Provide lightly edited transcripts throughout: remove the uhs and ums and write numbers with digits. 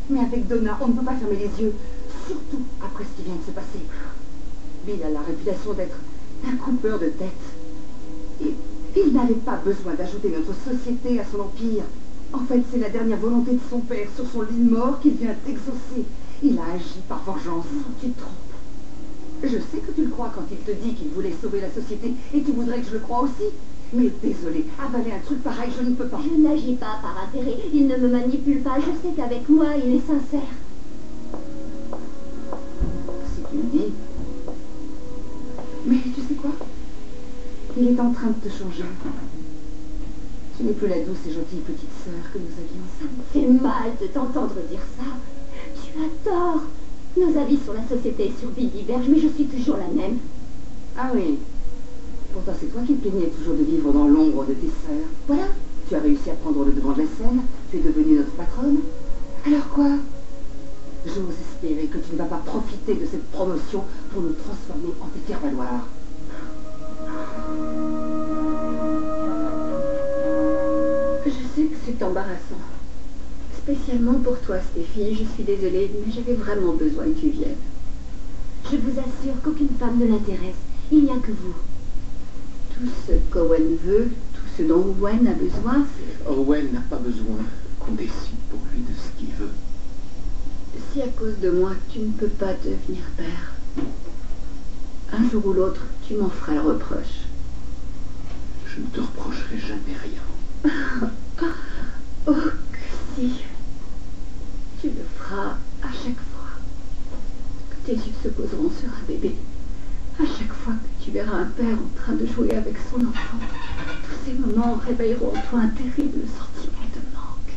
Mais avec Donna, on ne peut pas fermer les yeux. Surtout après ce qui vient de se passer. Bill a la réputation d'être un coupeur de tête. Et il n'avait pas besoin d'ajouter notre société à son empire. En fait, c'est la dernière volonté de son père sur son lit de mort qu'il vient d'exaucer. Il a agi par vengeance. Tu te trompes. Je sais que tu le crois quand il te dit qu'il voulait sauver la société et tu voudrais que je le croie aussi. Mais désolé, avaler un truc pareil, je ne peux pas. Je n'agis pas par intérêt. Il ne me manipule pas. Je sais qu'avec moi, il est sincère. Si tu le dis. Mais tu sais quoi? Il est en train de te changer. Tu n'es plus la douce et gentille petite sœur que nous avions. Ça me fait mal de t'entendre dire ça. Tu as tort. Nos avis sur la société et sur Bill divergent, mais je suis toujours la même. Ah oui. Pourtant, c'est toi qui te plaignais toujours de vivre dans l'ombre de tes sœurs. Voilà. Tu as réussi à prendre le devant de la scène. Tu es devenue notre patronne. Alors quoi? J'ose espérer que tu ne vas pas profiter de cette promotion pour nous transformer en tes faire-valoir. Je sais que c'est embarrassant. Spécialement pour toi, Stéphie. Je suis désolée, mais j'avais vraiment besoin que tu viennes. Je vous assure qu'aucune femme ne l'intéresse. Il n'y a que vous. Tout ce qu'Owen veut, tout ce dont Owen a besoin, c'est... Owen n'a pas besoin qu'on décide pour lui de ce qu'il veut. Si à cause de moi, tu ne peux pas devenir père, un jour ou l'autre, tu m'en feras le reproche. Je ne te reprocherai jamais rien. Oh, que si. Tu le feras à chaque fois que tes yeux se poseront sur un bébé. À chaque fois que tu verras un père en train de jouer avec son enfant, tous ces moments réveilleront en toi un terrible sentiment de manque.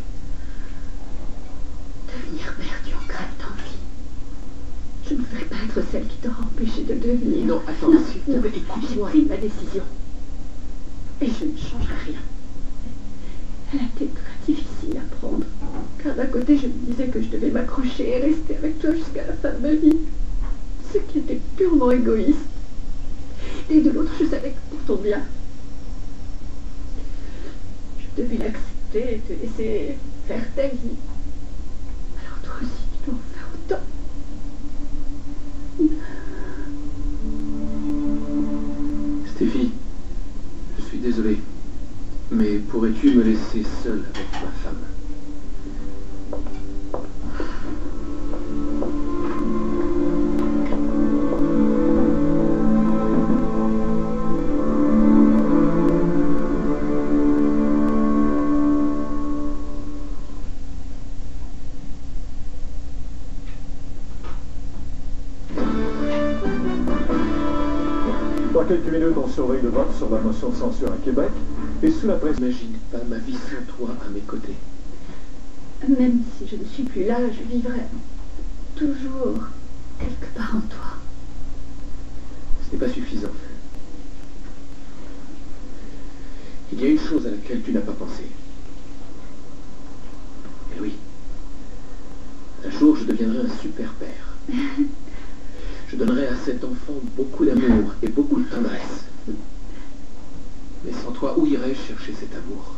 Devenir mère, tu en crèves d'envie. Je ne voudrais pas être celle qui t'aura empêché de le devenir. Non, attends, s'il te plaît, écoute-moi. J'ai pris ma décision. Et je ne changerai rien. Elle a été très difficile à prendre. Car d'un côté, je me disais que je devais m'accrocher et rester avec toi jusqu'à la fin de ma vie. Ce qui était purement égoïste. Et de l'autre, je savais que pour ton bien, je devais l'accepter et te laisser faire ta vie. Alors toi aussi, tu dois en faire autant. Stéphie, je suis désolé, mais pourrais-tu me laisser seule avec ma femme? Dans quelques minutes, on surveille le vote sur la motion de censure à Québec et sous la pression. N'imagine pas ma vie sans toi à mes côtés. Même si je ne suis plus là, je vivrai toujours quelque part en toi. Ce n'est pas suffisant. Il y a une chose à laquelle tu n'as pas pensé. Eh oui. Un jour, je deviendrai un super père. Je donnerai à cet enfant beaucoup d'amour et beaucoup de tendresse. Mais sans toi, où irais-je chercher cet amour?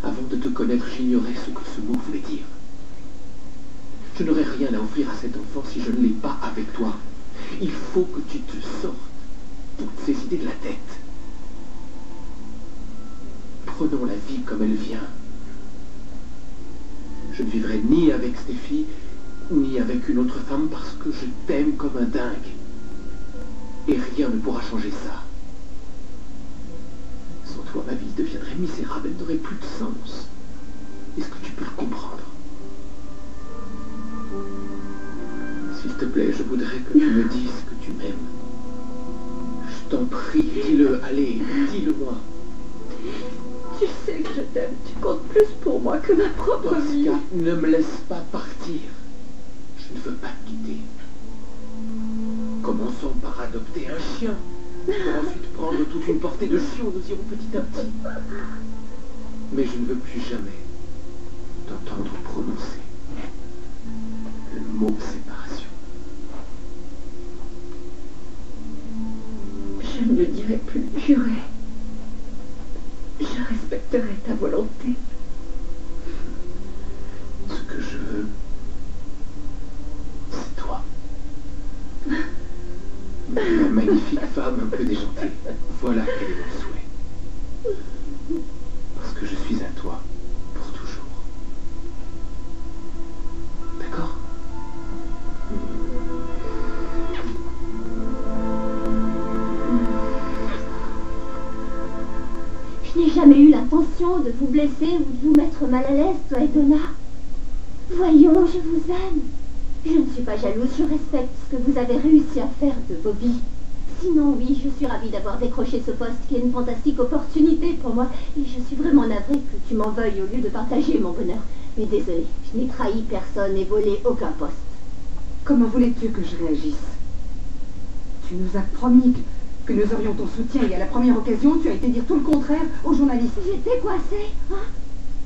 Avant de te connaître, j'ignorais ce que ce mot voulait dire. Je n'aurais rien à offrir à cet enfant si je ne l'ai pas avec toi. Il faut que tu te sortes toutes ces idées de la tête. Prenons la vie comme elle vient. Je ne vivrai ni avec Stéphie, ni avec une autre femme parce que je t'aime comme un dingue. Et rien ne pourra changer ça. Sans toi, ma vie deviendrait misérable, elle n'aurait plus de sens. Est-ce que tu peux le comprendre? S'il te plaît, je voudrais que tu me dises que tu m'aimes. Je t'en prie, dis-le, allez, dis-le-moi. Tu sais que je t'aime, tu comptes plus pour moi que ma propre Dans ce vie. cas, ne me laisse pas partir. Je ne veux pas te quitter. Commençons par adopter un chien. Pour ensuite prendre toute une portée de chiots, nous irons petit à petit. Mais je ne veux plus jamais t'entendre prononcer le mot séparation. Je ne le dirai plus, juré. Je respecterai ta volonté. magnifique femme un peu déjantée. Voilà quel est mon souhait. Parce que je suis à toi pour toujours. D'accord? Je n'ai jamais eu l'intention de vous blesser ou de vous mettre mal à l'aise, toi et Donna. Voyons, je vous aime. Je ne suis pas jalouse, je respecte ce que vous avez réussi à faire de vos vies. Sinon, oui, je suis ravie d'avoir décroché ce poste qui est une fantastique opportunité pour moi. Et je suis vraiment navrée que tu m'en veuilles au lieu de partager mon bonheur. Mais désolée, je n'ai trahi personne et volé aucun poste. Comment voulais-tu que je réagisse? Tu nous as promis que nous aurions ton soutien et à la première occasion, tu as été dire tout le contraire aux journalistes. J'étais coincée, hein?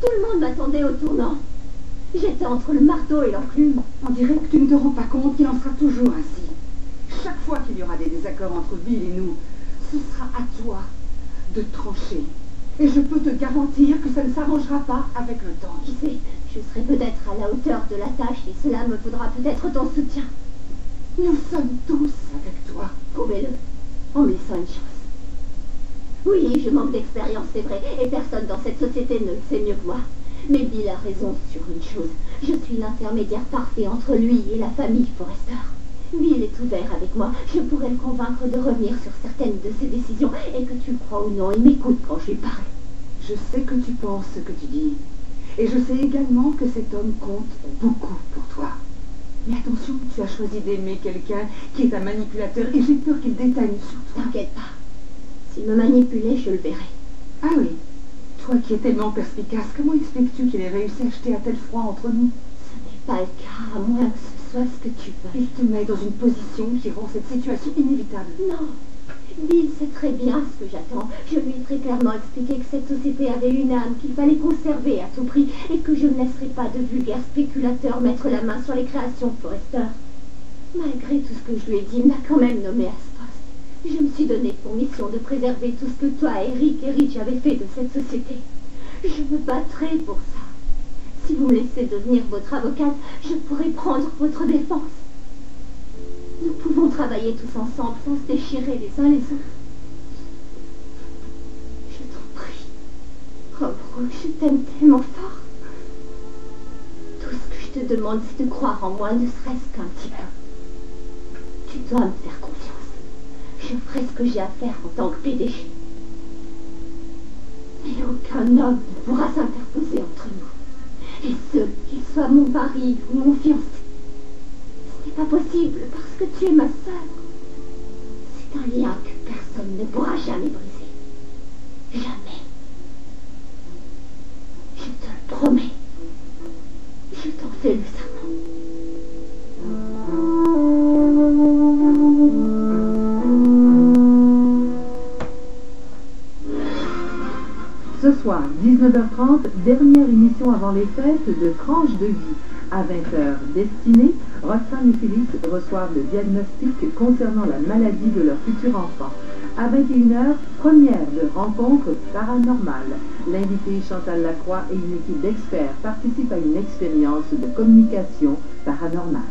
Tout le monde m'attendait au tournant. J'étais entre le marteau et l'enclume. On dirait que tu ne te rends pas compte qu'il en sera toujours ainsi. Chaque fois qu'il y aura des désaccords entre Bill et nous, ce sera à toi de trancher. Et je peux te garantir que ça ne s'arrangera pas avec le temps. Qui sait, je serai peut-être à la hauteur de la tâche et cela me faudra peut-être ton soutien. Nous sommes tous avec toi. Prouvez-le, en me laissant une chance. Oui, je manque d'expérience, c'est vrai, et personne dans cette société ne le sait mieux que moi. Mais Bill a raison sur une chose. Je suis l'intermédiaire parfait entre lui et la famille Forrester. Bill est ouvert avec moi. Je pourrais le convaincre de revenir sur certaines de ses décisions et que tu le crois ou non, il m'écoute quand je lui parle. Je sais que tu penses ce que tu dis. Et je sais également que cet homme compte beaucoup pour toi. Mais attention, tu as choisi d'aimer quelqu'un qui est un manipulateur et j'ai peur qu'il déteigne sur toi. T'inquiète pas. S'il me manipulait, je le verrai. Ah oui. Toi qui es tellement perspicace, comment expliques-tu qu'il ait réussi à jeter un tel froid entre nous? Ce n'est pas le cas, à moins que ce soit ce que tu veux. Il te met dans une position qui rend cette situation inévitable. Non. Bill sait très bien ce que j'attends. Je lui ai très clairement expliqué que cette société avait une âme qu'il fallait conserver à tout prix et que je ne laisserai pas de vulgaires spéculateurs mettre la main sur les créations Forrester. Malgré tout ce que je lui ai dit, il m'a quand même nommé à ce poste. Je me suis donné pour mission de préserver tout ce que toi, Eric et Rich avaient fait de cette société. Je me battrai pour ça. Si vous me laissez devenir votre avocate, je pourrai prendre votre défense. Nous pouvons travailler tous ensemble sans se déchirer les uns les autres. Je t'en prie. Oh, Brooke, je t'aime tellement fort. Tout ce que je te demande, c'est de croire en moi, ne serait-ce qu'un petit peu. Tu dois me faire confiance. Je ferai ce que j'ai à faire en tant que PDG. Mais aucun homme ne pourra s'interposer entre nous. Et ce, qu'il soit mon mari ou mon fiancé. Ce n'est pas possible parce que tu es ma sœur. C'est un lien que personne ne pourra jamais briser. Jamais. Je te le promets. Je t'en fais le serment. Ce soir, 19h30, dernière émission avant les fêtes de Tranche de vie. À 20h, Destinée, Roxane et Phyllis reçoivent le diagnostic concernant la maladie de leur futur enfant. À 21h, première de Rencontre paranormale. L'invité Chantal Lacroix et une équipe d'experts participent à une expérience de communication paranormale.